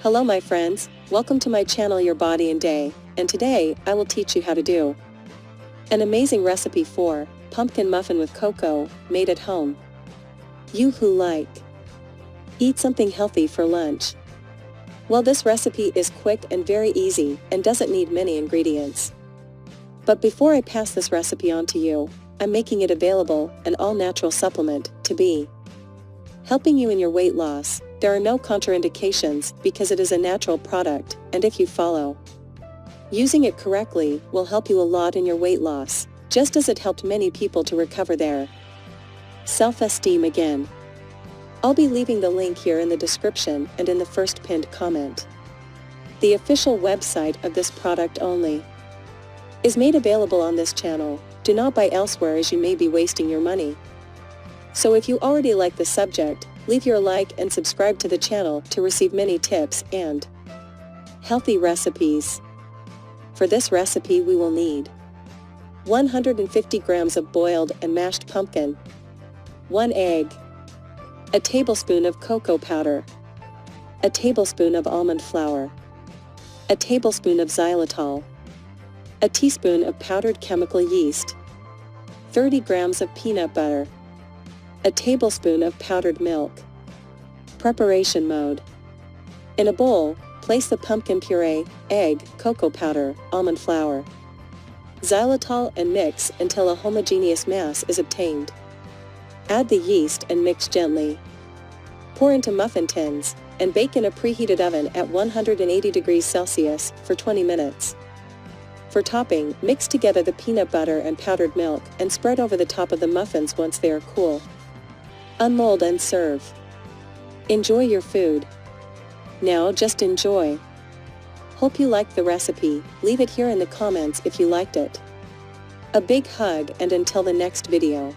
Hello my friends, welcome to my channel Your Body and Day, and today I will teach you how to do an amazing recipe for pumpkin muffin with cocoa, made at home. You who like eat something healthy for lunch. Well, this recipe is quick and very easy and doesn't need many ingredients. But before I pass this recipe on to you, I'm making it available, an all-natural supplement, to be helping you in your weight loss. There are no contraindications because it is a natural product, and if you follow using it correctly, will help you a lot in your weight loss, just as it helped many people to recover their self-esteem again. I'll be leaving the link here in the description and in the first pinned comment. The official website of this product only is made available on this channel. Do not buy elsewhere as you may be wasting your money. So if you already like the subject, leave your like and subscribe to the channel to receive many tips and healthy recipes. For this recipe we will need 150 grams of boiled and mashed pumpkin, 1 egg, a tablespoon of cocoa powder, a tablespoon of almond flour, a tablespoon of xylitol, a teaspoon of powdered chemical yeast, 30 grams of peanut butter, a tablespoon of powdered milk. Preparation mode. In a bowl, place the pumpkin puree, egg, cocoa powder, almond flour, xylitol and mix until a homogeneous mass is obtained. Add the yeast and mix gently. Pour into muffin tins and bake in a preheated oven at 180 degrees Celsius for 20 minutes. For topping, mix together the peanut butter and powdered milk and spread over the top of the muffins once they are cool. Unmold and serve. Enjoy your food. Now just enjoy. Hope you liked the recipe. Leave it here in the comments if you liked it. A big hug and until the next video.